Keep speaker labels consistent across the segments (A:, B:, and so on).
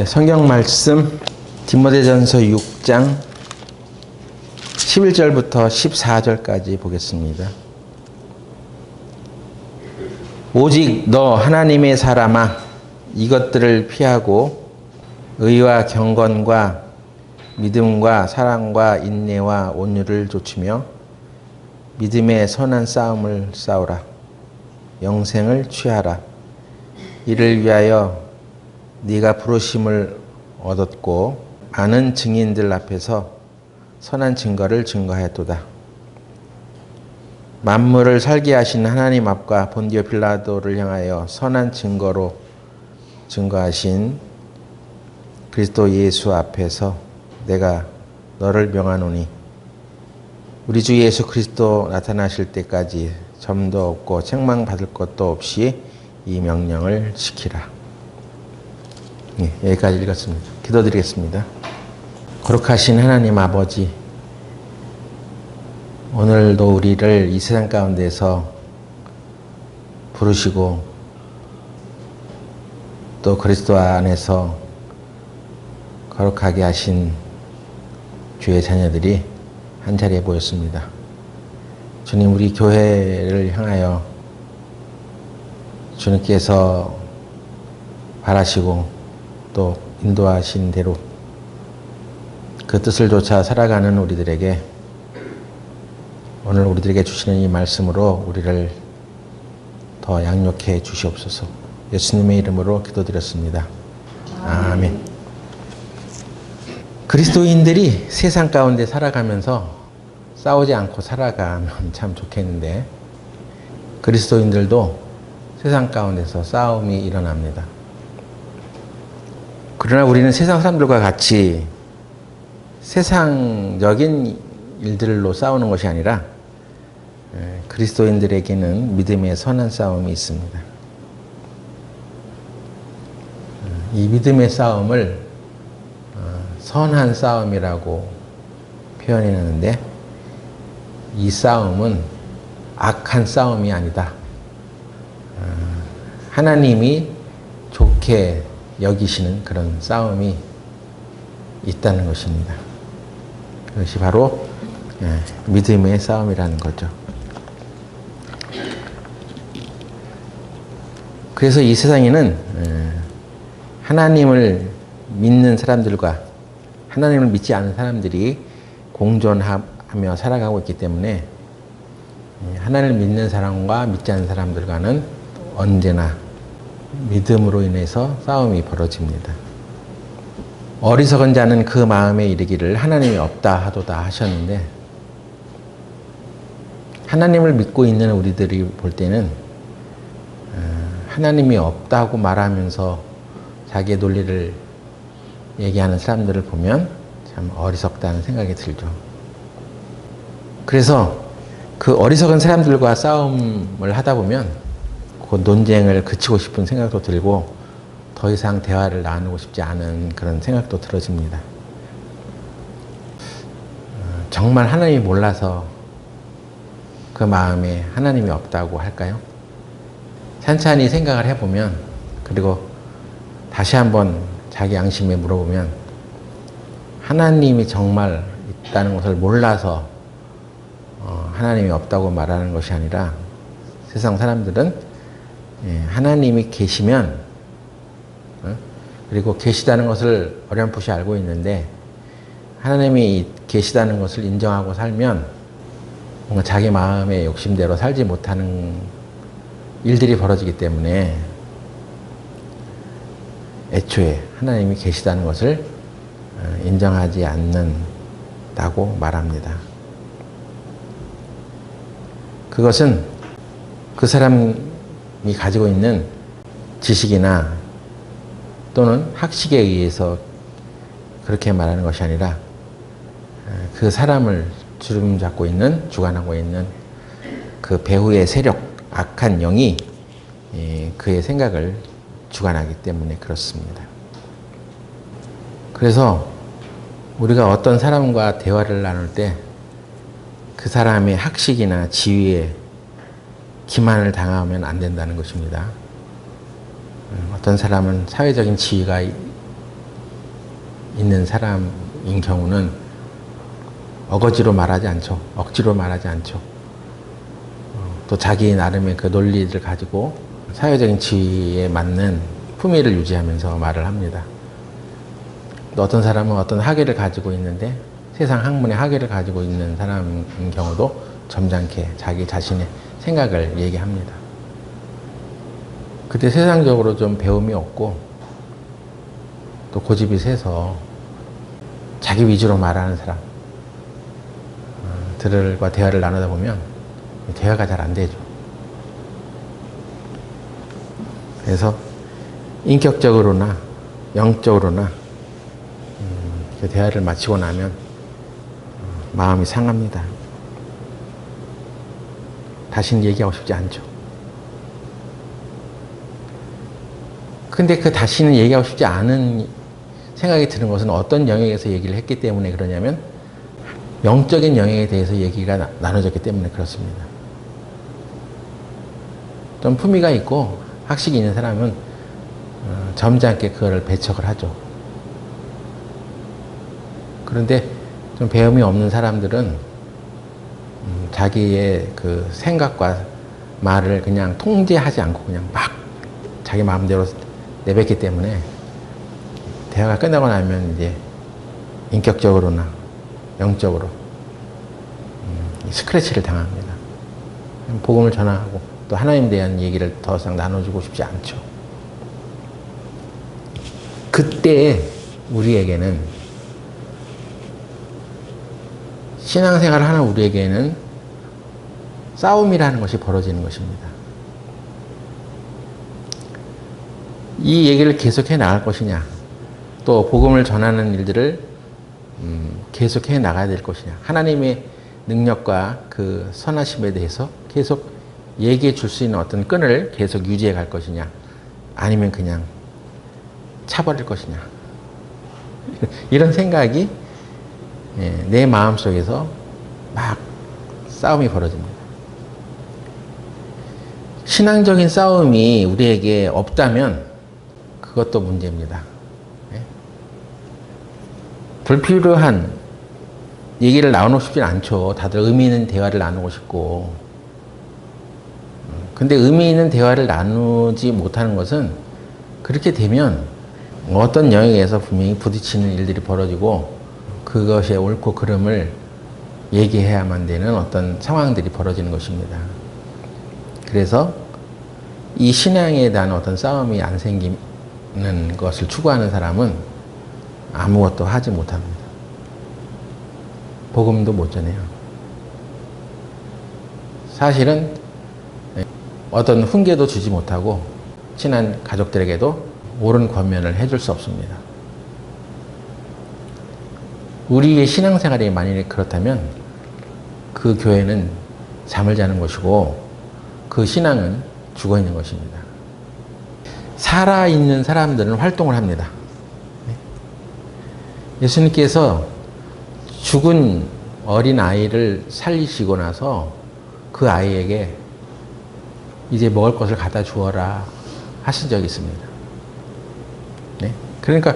A: 성경 말씀 디모데전서 6장 11절부터 14절까지 보겠습니다. 오직 너 하나님의 사람아, 이것들을 피하고 의와 경건과 믿음과 사랑과 인내와 온유를 좇으며 믿음의 선한 싸움을 싸우라. 영생을 취하라. 이를 위하여 네가 부르심을 얻었고 많은 증인들 앞에서 선한 증거를 증거하였도다. 만물을 살게 하신 하나님 앞과 본디오 빌라도를 향하여 선한 증거로 증거하신 그리스도 예수 앞에서 내가 너를 명하노니 우리 주 예수 그리스도 나타나실 때까지 점도 없고 책망받을 것도 없이 이 명령을 지키라. 여기까지 읽었습니다. 기도드리겠습니다. 거룩하신 하나님 아버지, 오늘도 우리를 이 세상 가운데서 부르시고 또 그리스도 안에서 거룩하게 하신 주의 자녀들이 한자리에 모였습니다. 주님, 우리 교회를 향하여 주님께서 바라시고 또 인도하신 대로 그 뜻을 좇아 살아가는 우리들에게 오늘 우리들에게 주시는 이 말씀으로 우리를 더 양육해 주시옵소서. 예수님의 이름으로 기도드렸습니다. 아멘. 그리스도인들이 세상 가운데 살아가면서 싸우지 않고 살아가면 참 좋겠는데 그리스도인들도 세상 가운데서 싸움이 일어납니다. 그러나 우리는 세상 사람들과 같이 세상적인 일들로 싸우는 것이 아니라 그리스도인들에게는 믿음의 선한 싸움이 있습니다. 이 믿음의 싸움을 선한 싸움이라고 표현해놨는데 이 싸움은 악한 싸움이 아니다. 하나님이 좋게 여기시는 그런 싸움이 있다는 것입니다. 그것이 바로 믿음의 싸움이라는 거죠. 그래서 이 세상에는 하나님을 믿는 사람들과 하나님을 믿지 않는 사람들이 공존하며 살아가고 있기 때문에 하나님을 믿는 사람과 믿지 않는 사람들과는 언제나 믿음으로 인해서 싸움이 벌어집니다. 어리석은 자는 그 마음에 이르기를 하나님이 없다 하도다 하셨는데 하나님을 믿고 있는 우리들이 볼 때는 하나님이 없다고 말하면서 자기의 논리를 얘기하는 사람들을 보면 참 어리석다는 생각이 들죠. 그래서 그 어리석은 사람들과 싸움을 하다 보면 그 논쟁을 그치고 싶은 생각도 들고 더 이상 대화를 나누고 싶지 않은 그런 생각도 들어집니다. 정말 하나님이 몰라서 그 마음에 하나님이 없다고 할까요? 찬찬히 생각을 해보면 그리고 다시 한번 자기 양심에 물어보면 하나님이 정말 있다는 것을 몰라서 하나님이 없다고 말하는 것이 아니라 세상 사람들은 하나님이 계시면 그리고 계시다는 것을 어렴풋이 알고 있는데 하나님이 계시다는 것을 인정하고 살면 뭔가 자기 마음의 욕심대로 살지 못하는 일들이 벌어지기 때문에 애초에 하나님이 계시다는 것을 인정하지 않는다고 말합니다. 그것은 그 사람이 가지고 있는 지식이나 또는 학식에 의해서 그렇게 말하는 것이 아니라 그 사람을 주름잡고 있는, 주관하고 있는 그 배후의 세력, 악한 영이 그의 생각을 주관하기 때문에 그렇습니다. 그래서 우리가 어떤 사람과 대화를 나눌 때 그 사람의 학식이나 지위에 기만을 당하면 안 된다는 것입니다. 어떤 사람은 사회적인 지위가 있는 사람인 경우는 어거지로 말하지 않죠. 억지로 말하지 않죠. 또 자기 나름의 그 논리를 가지고 사회적인 지위에 맞는 품위를 유지하면서 말을 합니다. 또 어떤 사람은 어떤 학위를 가지고 있는데 세상 학문의 학위를 가지고 있는 사람인 경우도 점잖게 자기 자신의 생각을 얘기합니다. 그때 세상적으로 좀 배움이 없고 또 고집이 세서 자기 위주로 말하는 사람들과 대화를 나누다 보면 대화가 잘 안 되죠. 그래서 인격적으로나 영적으로나 그 대화를 마치고 나면 마음이 상합니다. 다시는 얘기하고 싶지 않죠. 근데 그 다시는 얘기하고 싶지 않은 생각이 드는 것은 어떤 영역에서 얘기를 했기 때문에 그러냐면 영적인 영역에 대해서 얘기가 나눠졌기 때문에 그렇습니다. 좀 품위가 있고 학식이 있는 사람은 점잖게 그거를 배척을 하죠. 그런데 좀 배움이 없는 사람들은 자기의 그 생각과 말을 그냥 통제하지 않고 그냥 막 자기 마음대로 내뱉기 때문에 대화가 끝나고 나면 이제 인격적으로나 영적으로 스크래치를 당합니다. 복음을 전하고 또 하나님에 대한 얘기를 더 이상 나눠주고 싶지 않죠. 그때 우리에게는 신앙생활을 하는 우리에게는 싸움이라는 것이 벌어지는 것입니다. 이 얘기를 계속해 나갈 것이냐, 또 복음을 전하는 일들을 계속해 나가야 될 것이냐, 하나님의 능력과 그 선하심에 대해서 계속 얘기해 줄 수 있는 어떤 끈을 계속 유지해 갈 것이냐, 아니면 그냥 차버릴 것이냐, 이런 생각이 내 마음속에서 막 싸움이 벌어집니다. 신앙적인 싸움이 우리에게 없다면 그것도 문제입니다. 불필요한 얘기를 나누고 싶진 않죠. 다들 의미 있는 대화를 나누고 싶고. 근데 의미 있는 대화를 나누지 못하는 것은 그렇게 되면 어떤 영역에서 분명히 부딪히는 일들이 벌어지고 그것의 옳고 그름을 얘기해야만 되는 어떤 상황들이 벌어지는 것입니다. 그래서 이 신앙에 대한 어떤 싸움이 안 생기는 것을 추구하는 사람은 아무것도 하지 못합니다. 복음도 못 전해요. 사실은 어떤 훈계도 주지 못하고 친한 가족들에게도 옳은 권면을 해줄 수 없습니다. 우리의 신앙생활이 만약에 그렇다면 그 교회는 잠을 자는 것이고 그 신앙은 죽어 있는 것입니다. 살아있는 사람들은 활동을 합니다. 예수님께서 죽은 어린 아이를 살리시고 나서 그 아이에게 이제 먹을 것을 갖다 주어라 하신 적이 있습니다. 네? 그러니까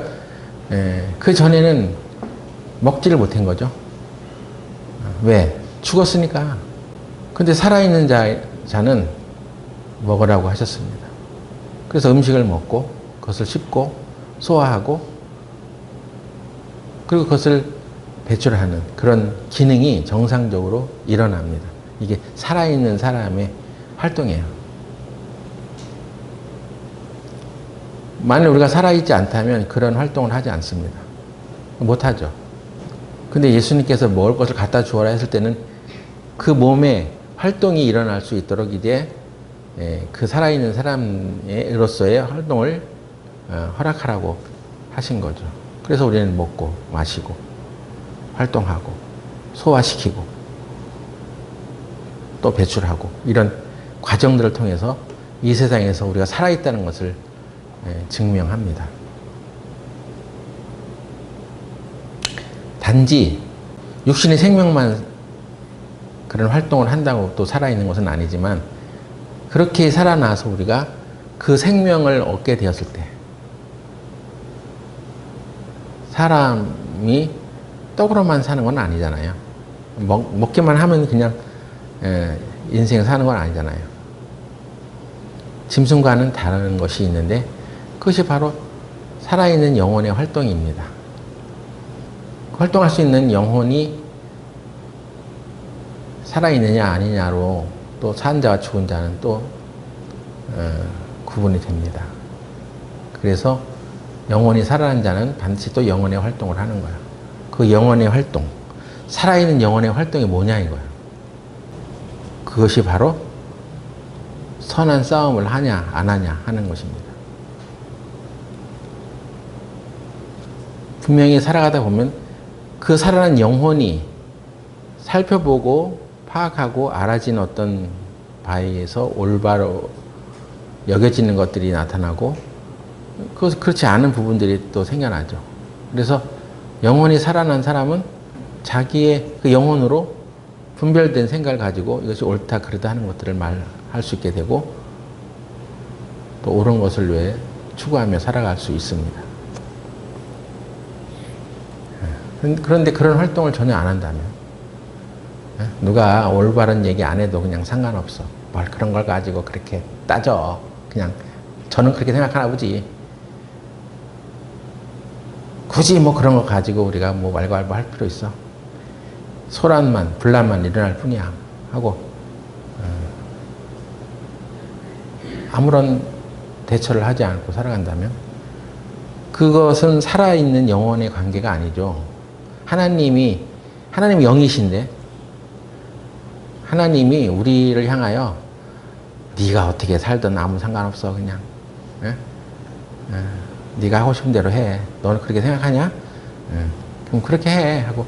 A: 그 전에는 먹지를 못한 거죠. 왜? 죽었으니까. 근데 살아있는 자는 먹으라고 하셨습니다. 그래서 음식을 먹고 그것을 씹고 소화하고 그리고 그것을 배출하는 그런 기능이 정상적으로 일어납니다. 이게 살아있는 사람의 활동이에요. 만약 우리가 살아있지 않다면 그런 활동을 하지 않습니다. 못하죠. 근데 예수님께서 먹을 것을 갖다 주어라 했을 때는 그 몸에 활동이 일어날 수 있도록 이제 그 살아있는 사람으로서의 활동을 허락하라고 하신 거죠. 그래서 우리는 먹고 마시고 활동하고 소화시키고 또 배출하고 이런 과정들을 통해서 이 세상에서 우리가 살아있다는 것을 증명합니다. 단지 육신의 생명만 그런 활동을 한다고 또 살아있는 것은 아니지만 그렇게 살아나서 우리가 그 생명을 얻게 되었을 때 사람이 떡으로만 사는 건 아니잖아요. 먹기만 하면 그냥 인생 사는 건 아니잖아요. 짐승과는 다른 것이 있는데 그것이 바로 살아있는 영혼의 활동입니다. 활동할 수 있는 영혼이 살아있느냐 아니냐로 또 산 자와 죽은 자는 또 구분이 됩니다. 그래서 영혼이 살아난 자는 반드시 또 영혼의 활동을 하는 거예요. 그 영혼의 활동, 살아있는 영혼의 활동이 뭐냐 이거예요. 그것이 바로 선한 싸움을 하냐 안 하냐 하는 것입니다. 분명히 살아가다 보면 그 살아난 영혼이 살펴보고 파악하고 알아진 어떤 바에 의해서 올바로 여겨지는 것들이 나타나고 그렇지 않은 부분들이 또 생겨나죠. 그래서 영혼이 살아난 사람은 자기의 그 영혼으로 분별된 생각을 가지고 이것이 옳다 그르다 하는 것들을 말할 수 있게 되고 또 옳은 것을 위해 추구하며 살아갈 수 있습니다. 그런데 그런 활동을 전혀 안 한다면 누가 올바른 얘기 안 해도 그냥 상관없어. 뭘 그런 걸 가지고 그렇게 따져. 그냥 저는 그렇게 생각하나 보지. 굳이 뭐 그런 거 가지고 우리가 뭐 말고알고 할 필요 있어. 소란만 분란만 일어날 뿐이야 하고 아무런 대처를 하지 않고 살아간다면 그것은 살아있는 영혼의 관계가 아니죠. 하나님이 영이신데 하나님이 우리를 향하여 네가 어떻게 살든 아무 상관없어 그냥 네가 하고 싶은 대로 해. 너는 그렇게 생각하냐? 그럼 그렇게 해 하고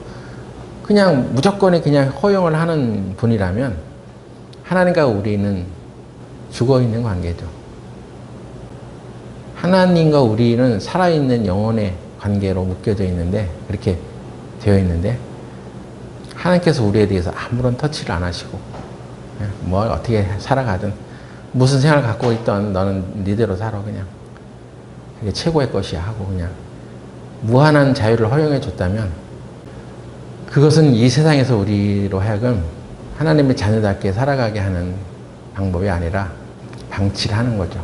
A: 그냥 무조건에 그냥 허용을 하는 분이라면 하나님과 우리는 죽어있는 관계죠. 하나님과 우리는 살아있는 영혼의 관계로 묶여져 있는데 그렇게 되어 있는데 하나님께서 우리에 대해서 아무런 터치를 안 하시고 뭐 어떻게 살아가든 무슨 생각을 갖고 있던 너는 네대로 살아 그냥 그게 최고의 것이야 하고 그냥 무한한 자유를 허용해 줬다면 그것은 이 세상에서 우리로 하여금 하나님의 자녀답게 살아가게 하는 방법이 아니라 방치를 하는 거죠.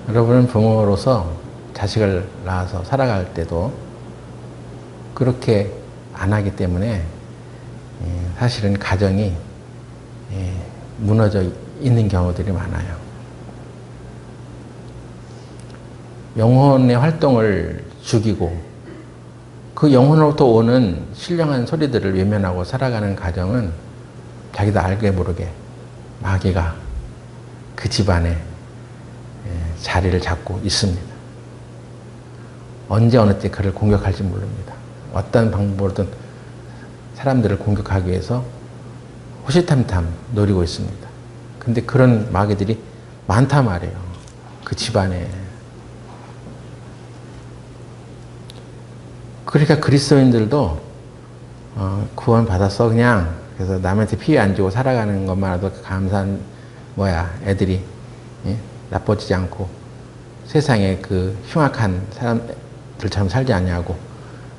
A: 여러분은 부모로서 자식을 낳아서 살아갈 때도 그렇게 안 하기 때문에 사실은 가정이 무너져 있는 경우들이 많아요. 영혼의 활동을 죽이고 그 영혼으로부터 오는 신령한 소리들을 외면하고 살아가는 가정은 자기도 알게 모르게 마귀가 그 집안에 자리를 잡고 있습니다. 언제 어느 때 그를 공격할지 모릅니다. 어떤 방법으로든 사람들을 공격하기 위해서 호시탐탐 노리고 있습니다. 근데 그런 마귀들이 많단 말이에요. 그 집안에. 그러니까 그리스도인들도 구원 받았어 그냥 그래서 남한테 피해 안 주고 살아가는 것만으로도 감사한 애들이 나빠지지 않고 세상에 그 흉악한 사람들처럼 살지 않냐고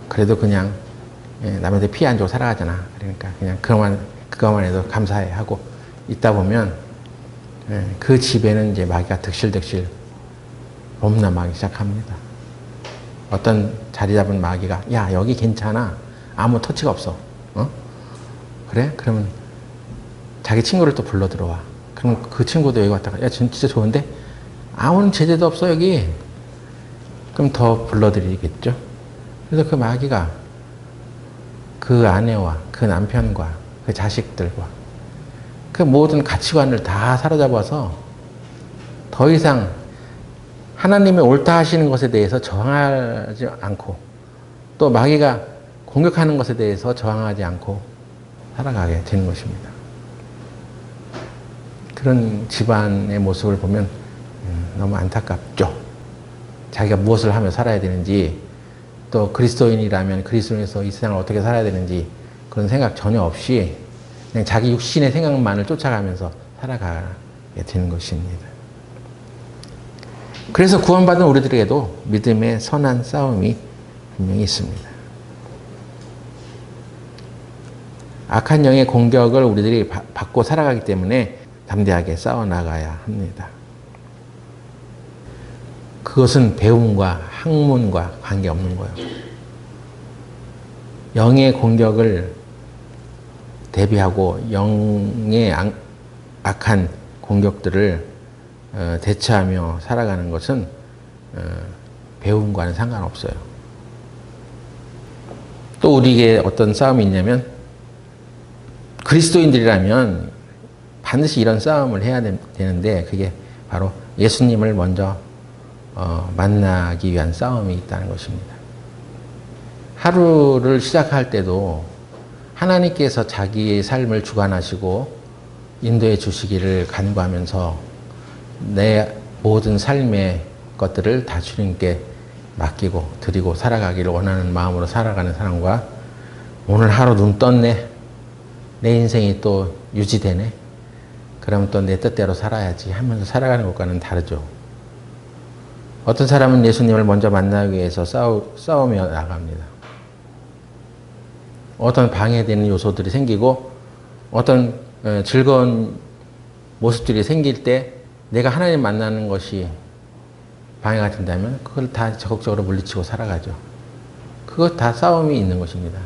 A: 그래도 그냥 남한테 피해 안 주고 살아가잖아. 그러니까 그냥 그것만 해도 감사해 하고 있다 보면 그 집에는 이제 마귀가 득실득실 롬남하기 시작합니다. 어떤 자리 잡은 마귀가 야 여기 괜찮아 아무 터치가 없어 그래? 그러면 자기 친구를 또 불러 들어와. 그럼 그 친구도 여기 왔다가 야 진짜 좋은데 아무런 제재도 없어 여기. 그럼 더 불러들이겠죠. 그래서 그 마귀가 그 아내와 그 남편과 그 자식들과 그 모든 가치관을 다 사로잡아서 더 이상 하나님의 옳다 하시는 것에 대해서 저항하지 않고 또 마귀가 공격하는 것에 대해서 저항하지 않고 살아가게 되는 것입니다. 그런 집안의 모습을 보면 너무 안타깝죠. 자기가 무엇을 하며 살아야 되는지 또 그리스도인이라면 그리스도인에서 이 세상을 어떻게 살아야 되는지 그런 생각 전혀 없이 그냥 자기 육신의 생각만을 쫓아가면서 살아가게 되는 것입니다. 그래서 구원받은 우리들에게도 믿음의 선한 싸움이 분명히 있습니다. 악한 영의 공격을 우리들이 받고 살아가기 때문에 담대하게 싸워나가야 합니다. 그것은 배움과 학문과 관계없는 거예요. 영의 공격을 대비하고 영의 악한 공격들을 대처하며 살아가는 것은 배움과는 상관없어요. 또 우리에게 어떤 싸움이 있냐면 그리스도인들이라면 반드시 이런 싸움을 해야 되는데 그게 바로 예수님을 먼저 만나기 위한 싸움이 있다는 것입니다. 하루를 시작할 때도 하나님께서 자기의 삶을 주관하시고 인도해 주시기를 간구하면서 내 모든 삶의 것들을 다 주님께 맡기고 드리고 살아가기를 원하는 마음으로 살아가는 사람과 오늘 하루 눈 떴네, 내 인생이 또 유지되네, 그럼 또 내 뜻대로 살아야지 하면서 살아가는 것과는 다르죠. 어떤 사람은 예수님을 먼저 만나기 위해서 싸우며 나갑니다. 어떤 방해되는 요소들이 생기고 어떤 즐거운 모습들이 생길 때 내가 하나님 만나는 것이 방해가 된다면 그걸 다 적극적으로 물리치고 살아가죠. 그것 다 싸움이 있는 것입니다.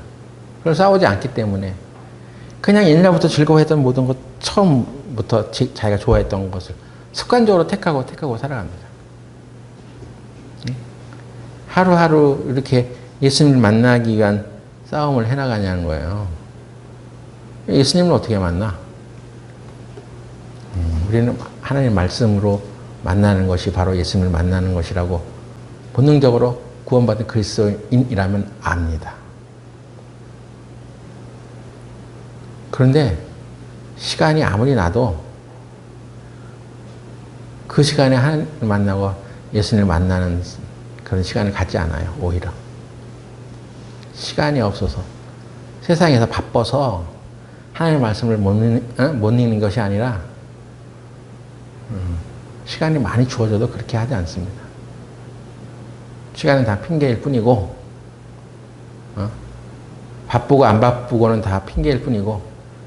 A: 그걸 싸우지 않기 때문에 그냥 옛날부터 즐거워했던 모든 것, 처음부터 자기가 좋아했던 것을 습관적으로 택하고 살아갑니다. 하루하루 이렇게 예수님을 만나기 위한 싸움을 해나가냐는 거예요. 예수님을 어떻게 만나? 우리는 하나님 말씀으로 만나는 것이 바로 예수님을 만나는 것이라고 본능적으로 구원받은 그리스도인이라면 압니다. 그런데 시간이 아무리 나도 그 시간에 하나님을 만나고 예수님을 만나는 그런 시간을 갖지 않아요. 오히려 시간이 없어서 세상에서 바빠서 하나님의 말씀을 못 읽는 것이 아니라 시간이 많이 주어져도 그렇게 하지 않습니다. 시간은 다 핑계일 뿐이고 바쁘고 안 바쁘고는 다 핑계일 뿐이고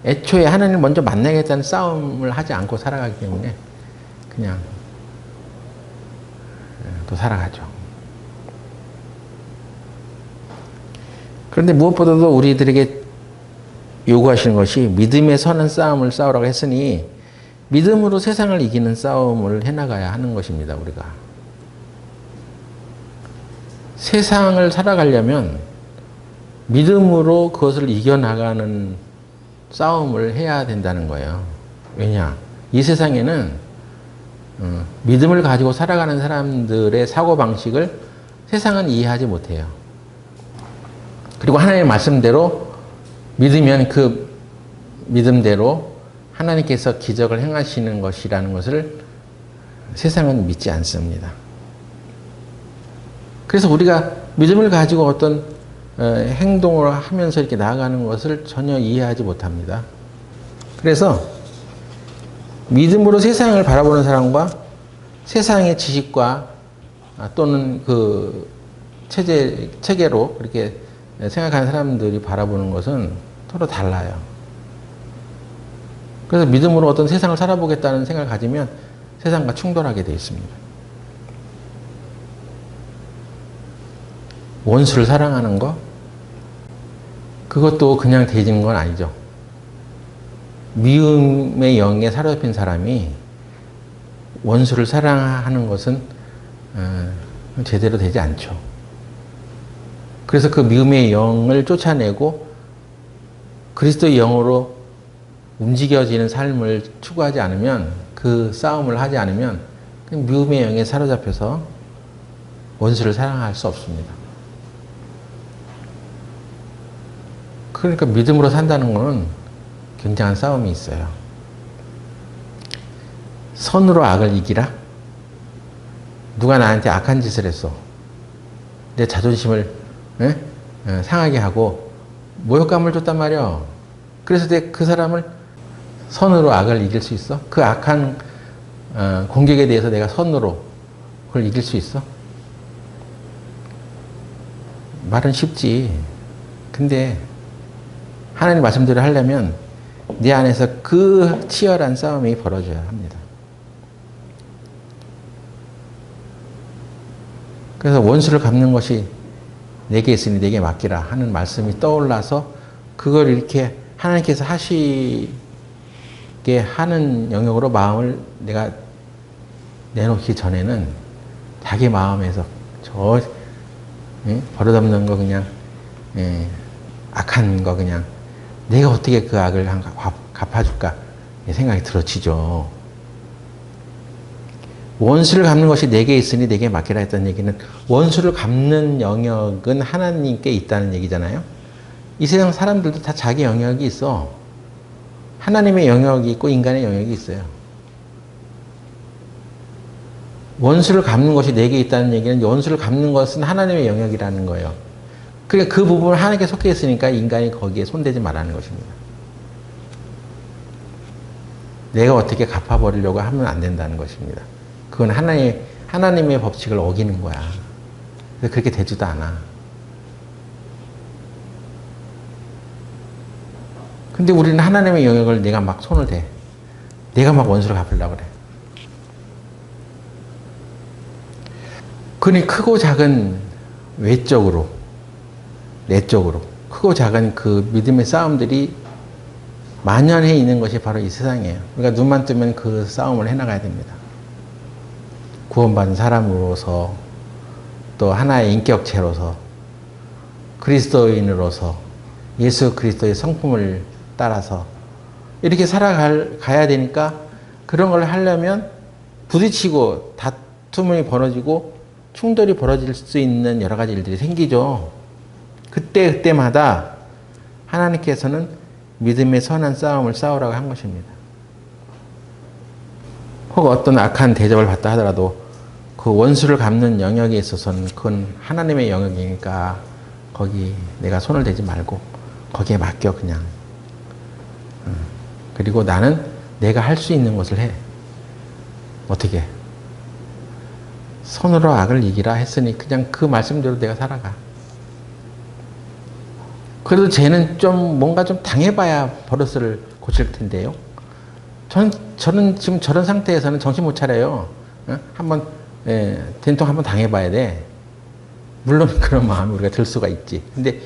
A: 애초에 하나님을 먼저 만나겠다는 싸움을 하지 않고 살아가기 때문에 그냥 또 살아가죠. 그런데 무엇보다도 우리들에게 요구하시는 것이 믿음의 선한 싸움을 싸우라고 했으니 믿음으로 세상을 이기는 싸움을 해나가야 하는 것입니다. 우리가 세상을 살아가려면 믿음으로 그것을 이겨나가는 싸움을 해야 된다는 거예요. 왜냐? 이 세상에는 믿음을 가지고 살아가는 사람들의 사고방식을 세상은 이해하지 못해요. 그리고 하나님의 말씀대로 믿으면 그 믿음대로 하나님께서 기적을 행하시는 것이라는 것을 세상은 믿지 않습니다. 그래서 우리가 믿음을 가지고 어떤 행동을 하면서 이렇게 나아가는 것을 전혀 이해하지 못합니다. 그래서 믿음으로 세상을 바라보는 사람과 세상의 지식과 또는 그 체계로 이렇게 생각하는 사람들이 바라보는 것은 서로 달라요. 그래서 믿음으로 어떤 세상을 살아보겠다는 생각을 가지면 세상과 충돌하게 되어 있습니다. 원수를 사랑하는 것, 그것도 그냥 되지는 건 아니죠. 미움의 영에 사로잡힌 사람이 원수를 사랑하는 것은 제대로 되지 않죠. 그래서 그 미움의 영을 쫓아내고 그리스도의 영으로 움직여지는 삶을 추구하지 않으면, 그 싸움을 하지 않으면 그 미움의 영에 사로잡혀서 원수를 사랑할 수 없습니다. 그러니까 믿음으로 산다는 것은 굉장한 싸움이 있어요. 선으로 악을 이기라? 누가 나한테 악한 짓을 했어. 내 자존심을 상하게 하고 모욕감을 줬단 말이야. 그래서 그 사람을 선으로 악을 이길 수 있어? 그 악한 공격에 대해서 내가 선으로 그걸 이길 수 있어? 말은 쉽지. 근데 하나님 말씀대로 하려면 네 안에서 그 치열한 싸움이 벌어져야 합니다. 그래서 원수를 갚는 것이 내게 있으니 내게 맡기라 하는 말씀이 떠올라서 그걸 이렇게 하나님께서 하시게 하는 영역으로 마음을 내가 내놓기 전에는 자기 마음에서 버릇없는 거 그냥 악한 거 그냥 내가 어떻게 그 악을 갚아줄까 생각이 들어지죠. 원수를 갚는 것이 내게 있으니 내게 맡기라 했던 얘기는 원수를 갚는 영역은 하나님께 있다는 얘기잖아요. 이 세상 사람들도 다 자기 영역이 있어. 하나님의 영역이 있고 인간의 영역이 있어요. 원수를 갚는 것이 내게 있다는 얘기는 원수를 갚는 것은 하나님의 영역이라는 거예요. 그러니까 그 부분을 하나님께 속해 있으니까 인간이 거기에 손대지 말라는 것입니다. 내가 어떻게 갚아버리려고 하면 안 된다는 것입니다. 그건 하나님의 법칙을 어기는 거야. 그래서 그렇게 되지도 않아. 근데 우리는 하나님의 영역을 내가 막 손을 대. 내가 막 원수를 갚으려고 그래. 그니 크고 작은 외적으로, 내적으로, 크고 작은 그 믿음의 싸움들이 만연해 있는 것이 바로 이 세상이에요. 그러니까 눈만 뜨면 그 싸움을 해나가야 됩니다. 구원받은 사람으로서, 또 하나의 인격체로서, 그리스도인으로서, 예수 그리스도의 성품을 따라서 이렇게 살아가야 되니까 그런 걸 하려면 부딪히고 다툼이 벌어지고 충돌이 벌어질 수 있는 여러 가지 일들이 생기죠. 그때마다 하나님께서는 믿음의 선한 싸움을 싸우라고 한 것입니다. 혹 어떤 악한 대접을 받다 하더라도 그 원수를 갚는 영역에 있어서는 그건 하나님의 영역이니까 거기 내가 손을 대지 말고 거기에 맡겨 그냥. 그리고 나는 내가 할 수 있는 것을 해. 어떻게? 손으로 악을 이기라 했으니 그냥 그 말씀대로 내가 살아가. 그래도 쟤는 좀 뭔가 좀 당해봐야 버릇을 고칠 텐데요. 저는 지금 저런 상태에서는 정신 못 차려요. 한번 된통 한번 당해봐야 돼. 물론 그런 마음이 우리가 들 수가 있지. 근데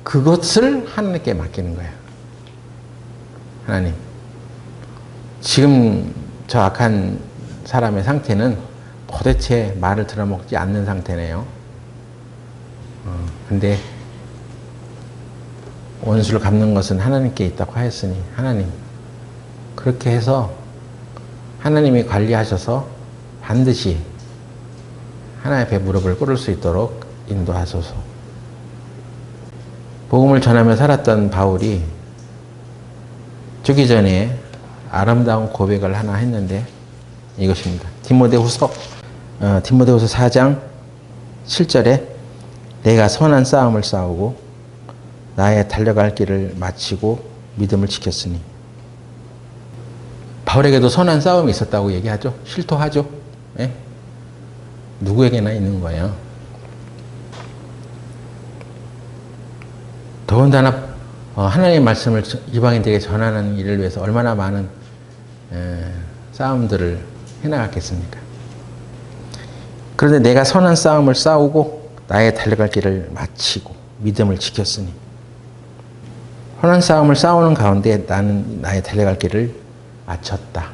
A: 그것을 하나님께 맡기는 거야. 하나님, 지금 저 악한 사람의 상태는 도대체 말을 들어먹지 않는 상태네요. 근데 원수를 갚는 것은 하나님께 있다고 하였으니 하나님, 그렇게 해서 하나님이 관리하셔서 반드시 하나님 앞에 무릎을 꿇을 수 있도록 인도하소서. 복음을 전하며 살았던 바울이 죽기 전에 아름다운 고백을 하나 했는데 이것입니다. 디모데후서 4장 7절에 내가 선한 싸움을 싸우고 나의 달려갈 길을 마치고 믿음을 지켰으니. 바울에게도 선한 싸움이 있었다고 얘기하죠. 실토하죠. 예? 누구에게나 있는 거예요. 더군다나 하나님의 말씀을 이방인들에게 전하는 일을 위해서 얼마나 많은 싸움들을 해나갔겠습니까? 그런데 내가 선한 싸움을 싸우고 나의 달려갈 길을 마치고 믿음을 지켰으니. 선한 싸움을 싸우는 가운데 나는 나의 달려갈 길을 마쳤다.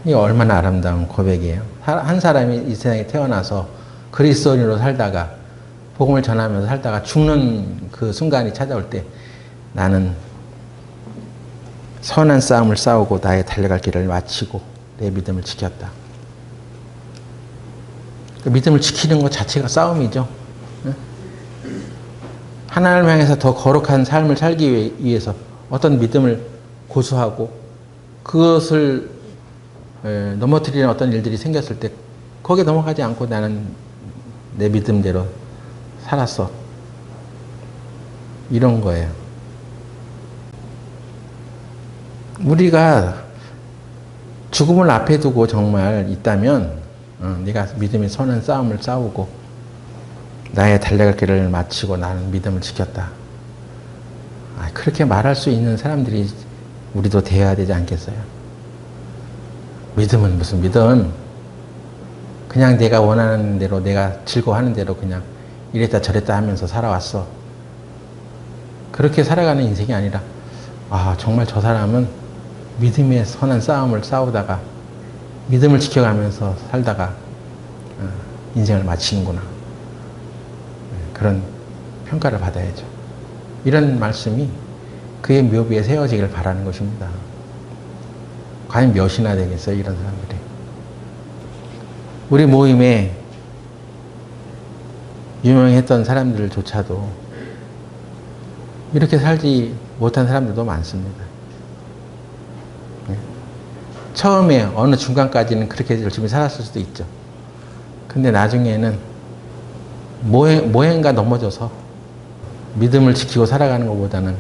A: 이게 얼마나 아름다운 고백이에요. 한 사람이 이 세상에 태어나서 그리스도인으로 살다가 복음을 전하면서 살다가 죽는 그 순간이 찾아올 때 나는 선한 싸움을 싸우고 나의 달려갈 길을 마치고 내 믿음을 지켰다. 그 믿음을 지키는 것 자체가 싸움이죠. 하나님을 향해서 더 거룩한 삶을 살기 위해서 어떤 믿음을 고수하고 그것을 넘어뜨리는 어떤 일들이 생겼을 때 거기에 넘어가지 않고 나는 내 믿음대로 살았어. 이런 거예요. 우리가 죽음을 앞에 두고 정말 있다면 네가 믿음의 선한 싸움을 싸우고 나의 달려갈 길을 마치고 나는 믿음을 지켰다. 그렇게 말할 수 있는 사람들이 우리도 되어야 되지 않겠어요? 믿음은 무슨 믿음? 그냥 내가 원하는 대로 내가 즐거워하는 대로 그냥 이랬다 저랬다 하면서 살아왔어. 그렇게 살아가는 인생이 아니라 정말 저 사람은 믿음의 선한 싸움을 싸우다가 믿음을 지켜가면서 살다가 인생을 마치는구나. 그런 평가를 받아야죠. 이런 말씀이 그의 묘비에 세워지기를 바라는 것입니다. 과연 몇이나 되겠어요, 이런 사람들이. 우리 모임에 유명했던 사람들조차도 이렇게 살지 못한 사람들도 많습니다. 처음에 어느 중간까지는 그렇게 열심히 살았을 수도 있죠. 근데 나중에는 뭐행가 넘어져서 믿음을 지키고 살아가는 것보다는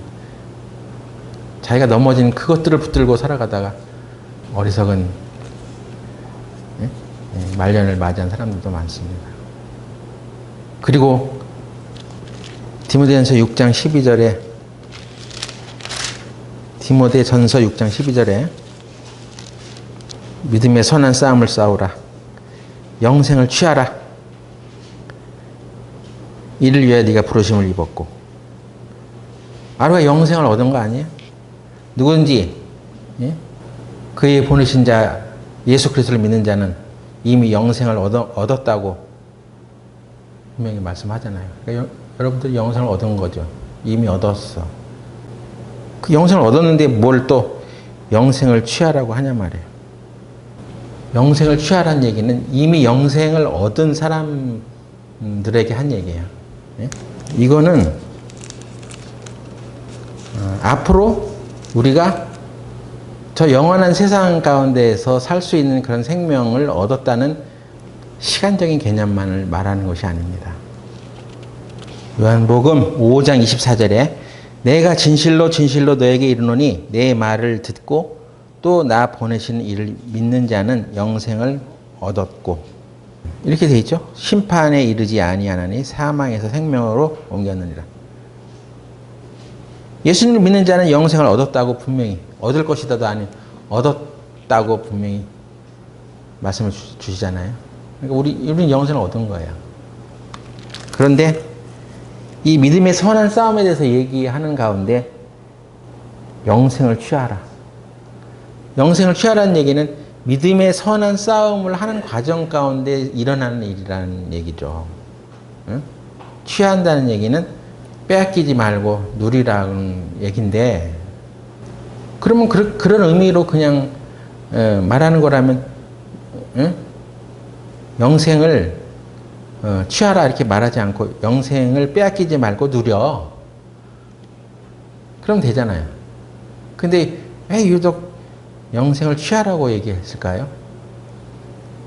A: 자기가 넘어진 그것들을 붙들고 살아가다가 어리석은 말년을 맞이한 사람들도 많습니다. 그리고 디모데전서 6장 12절에 디모데전서 6장 12절에 믿음의 선한 싸움을 싸우라. 영생을 취하라. 이를 위하여 네가 부르심을 입었고. 우리가 영생을 얻은 거 아니에요? 누군지 그의 보내신 자 예수 그리스도를 믿는 자는 이미 영생을 얻었다고 분명히 말씀하잖아요. 그러니까 여러분들이 영생을 얻은 거죠. 이미 얻었어. 그 영생을 얻었는데 뭘 또 영생을 취하라고 하냐 말이에요. 영생을 취하라는 얘기는 이미 영생을 얻은 사람들에게 한 얘기예요. 이거는 앞으로 우리가 저 영원한 세상 가운데에서 살 수 있는 그런 생명을 얻었다는 시간적인 개념만을 말하는 것이 아닙니다. 요한복음 5장 24절에 내가 진실로 진실로 너에게 이르노니 내 말을 듣고 또 나 보내신 이를 믿는 자는 영생을 얻었고 이렇게 되어 있죠. 심판에 이르지 아니하나니 사망에서 생명으로 옮겼느니라. 예수님을 믿는 자는 영생을 얻었다고 분명히 얻을 것이다도 아닌 얻었다고 분명히 말씀을 주시잖아요. 그러니까 우리는 영생을 얻은 거예요. 그런데 이 믿음의 선한 싸움에 대해서 얘기하는 가운데 영생을 취하라. 영생을 취하라는 얘기는 믿음의 선한 싸움을 하는 과정 가운데 일어나는 일이라는 얘기죠. 응? 취한다는 얘기는 빼앗기지 말고 누리라는 얘기인데 그러면 그런 의미로 그냥 말하는 거라면 영생을 취하라 이렇게 말하지 않고 영생을 빼앗기지 말고 누려. 그럼 되잖아요. 근데 왜 유독 영생을 취하라고 얘기했을까요?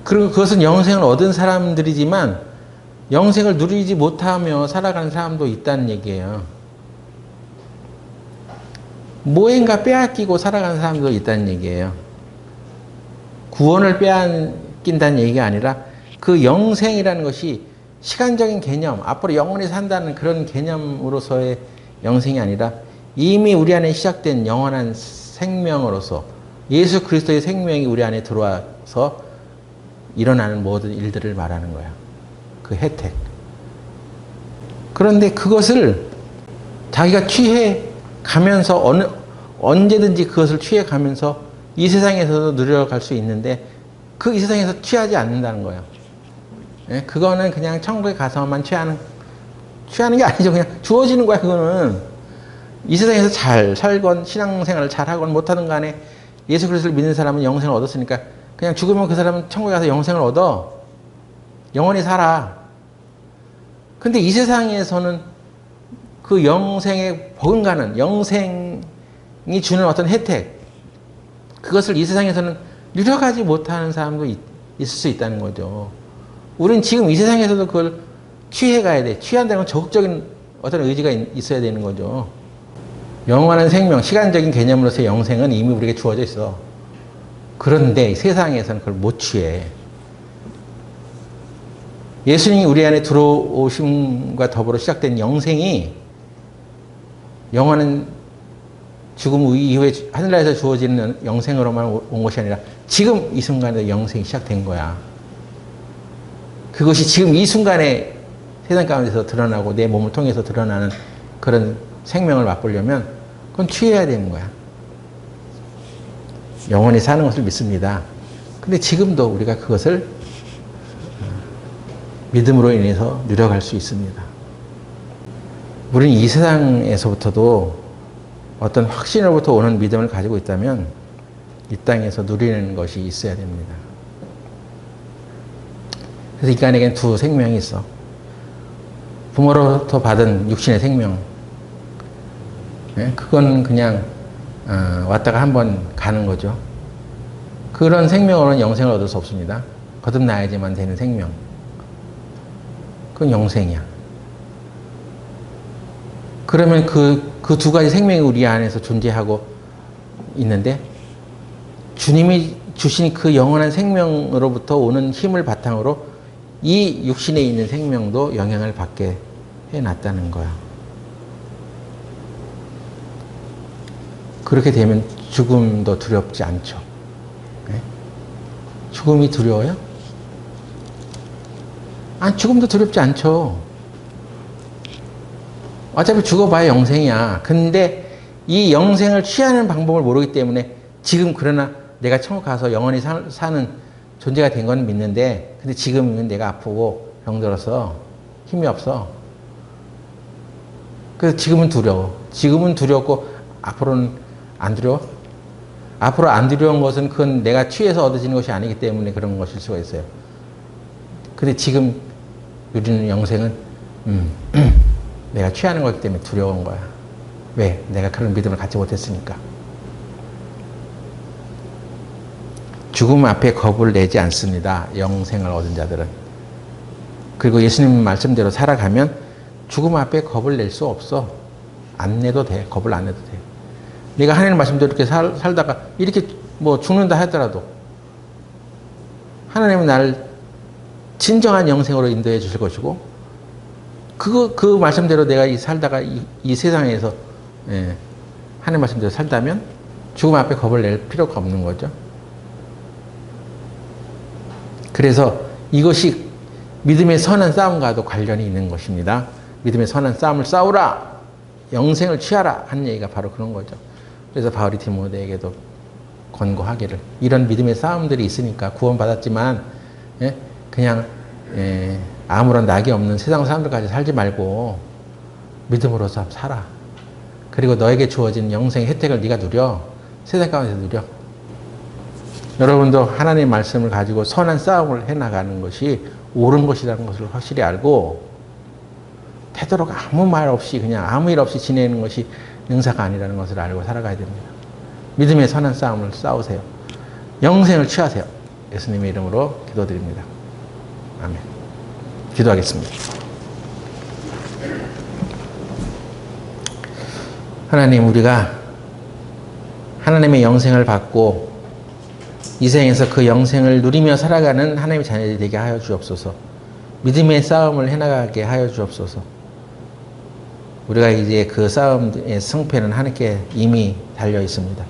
A: 그리고 그것은 영생을 얻은 사람들이지만 영생을 누리지 못하며 살아가는 사람도 있다는 얘기예요. 뭐인가 빼앗기고 살아가는 사람도 있다는 얘기예요. 구원을 빼앗긴다는 얘기가 아니라 그 영생이라는 것이 시간적인 개념, 앞으로 영원히 산다는 그런 개념으로서의 영생이 아니라 이미 우리 안에 시작된 영원한 생명으로서 예수 그리스도의 생명이 우리 안에 들어와서 일어나는 모든 일들을 말하는 거야. 그 혜택. 그런데 그것을 자기가 취해 가면서 언제든지 그것을 취해 가면서 이 세상에서도 누려갈 수 있는데 그 이 세상에서 취하지 않는다는 거예요. 그거는 그냥 천국에 가서만 취하는 게 아니죠. 그냥 주어지는 거야. 그거는 이 세상에서 잘 살건 신앙생활을 잘 하건 못하든 간에 예수 그리스도를 믿는 사람은 영생을 얻었으니까 그냥 죽으면 그 사람은 천국에 가서 영생을 얻어. 영원히 살아. 근데 이 세상에서는 그 영생에 버금가는 영생이 주는 어떤 혜택, 그것을 이 세상에서는 누려가지 못하는 사람도 있을 수 있다는 거죠. 우리는 지금 이 세상에서도 그걸 취해가야 돼. 취한다는 건 적극적인 어떤 의지가 있어야 되는 거죠. '영원한 생명, 시간적인 개념으로서의 영생은 이미 우리에게 주어져 있어. '그런데 '영생을 얻었다고 분명히 말하는 것은 '영생을 취하라. 영생을 취하라는 얘기는 '믿음의 선한 싸움을 싸우라. '영생을 취하라는 얘기는 '믿음의 선한 싸움을 싸우라. '영생을 취하라는 얘기는 '영생을 얻었다. '라는 얘기예요. 그런데 세상에서는 그걸 못 취해. 예수님이 우리 안에 들어오심과 더불어 시작된 영생이 영원한 죽음 이후에 하늘나라에서 주어지는 영생으로만 온 것이 아니라 지금 이 순간에 영생이 시작된 거야. 그것이 지금 이 순간에 세상 가운데서 드러나고 내 몸을 통해서 드러나는 그런 생명을 맛보려면 그건 취해야 되는 거야. 영원히 사는 것을 믿습니다. 근데 지금도 우리가 그것을 믿음으로 인해서 누려갈 수 있습니다. 우리는 이 세상에서부터도 어떤 확신으로부터 오는 믿음을 가지고 있다면 이 땅에서 누리는 것이 있어야 됩니다. 그래서 인간에게는 두 생명이 있어. 부모로부터 받은 육신의 생명. 그건 그냥 왔다가 한번 가는 거죠. 그런 생명으로는 영생을 얻을 수 없습니다. 거듭나야지만 되는 생명. 그건 영생이야. 그러면 그 두 가지 생명이 우리 안에서 존재하고 있는데 주님이 주신 그 영원한 생명으로부터 오는 힘을 바탕으로 이 육신에 있는 생명도 영향을 받게 해놨다는 거야. 그렇게 되면 죽음도 두렵지 않죠. 네? 죽음이 두려워요? 죽음도 두렵지 않죠. 어차피 죽어봐야 영생이야. 근데 이 영생을 취하는 방법을 모르기 때문에 지금 그러나 내가 천국 가서 영원히 사는 존재가 된 건 믿는데 근데 지금은 내가 아프고 병들어서 힘이 없어. 그래서 지금은 두려워. 지금은 두렵고 앞으로는 안 두려워? 앞으로 안 두려운 것은 그건 내가 취해서 얻어지는 것이 아니기 때문에 그런 것일 수가 있어요. 근데 지금 누리는 영생은 내가 취하는 거기 때문에 두려운 거야. 왜? 내가 그런 믿음을 갖지 못했으니까. 죽음 앞에 겁을 내지 않습니다. 영생을 얻은 자들은. 그리고 예수님 말씀대로 살아가면 죽음 앞에 겁을 낼 수 없어. 안 내도 돼. 겁을 안 내도 돼. 내가 하나님 말씀대로 이렇게 살다가 이렇게 뭐 죽는다 하더라도 하나님은 나를 진정한 영생으로 인도해 주실 것이고 그 말씀대로 내가 살다가 이 세상에서 하나님 말씀대로 살다면 죽음 앞에 겁을 낼 필요가 없는 거죠. 그래서 이것이 믿음의 선한 싸움과도 관련이 있는 것입니다. 믿음의 선한 싸움을 싸우라! 영생을 취하라! 하는 얘기가 바로 그런 거죠. 그래서 바울이 디모데에게도 권고하기를 이런 믿음의 싸움들이 있으니까 구원받았지만 그냥 아무런 낙이 없는 세상 사람들까지 살지 말고 믿음으로 살아. 그리고 너에게 주어진 영생의 혜택을 네가 누려. 세상 가운데서 누려. 여러분도 하나님의 말씀을 가지고 선한 싸움을 해나가는 것이 옳은 것이라는 것을 확실히 알고 되도록 아무 말 없이 그냥 아무 일 없이 지내는 것이 능사가 아니라는 것을 알고 살아가야 됩니다. 믿음의 선한 싸움을 싸우세요. 영생을 취하세요. 예수님의 이름으로 기도드립니다. 아멘. 기도하겠습니다. 하나님, 우리가 하나님의 영생을 받고 이 생에서 그 영생을 누리며 살아가는 하나님의 자녀들이 되게 하여 주옵소서. 믿음의 싸움을 해나가게 하여 주옵소서. 우리가 이제 그 싸움의 승패는 하나님께 이미 달려 있습니다.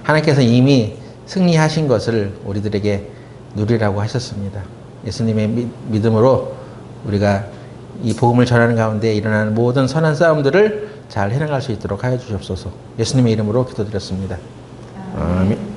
A: 하나님께서 이미 승리하신 것을 우리들에게 누리라고 하셨습니다. 예수님의 믿음으로 우리가 이 복음을 전하는 가운데 일어나는 모든 선한 싸움들을 잘 해나갈 수 있도록 하여 주옵소서. 예수님의 이름으로 기도드렸습니다. 아멘.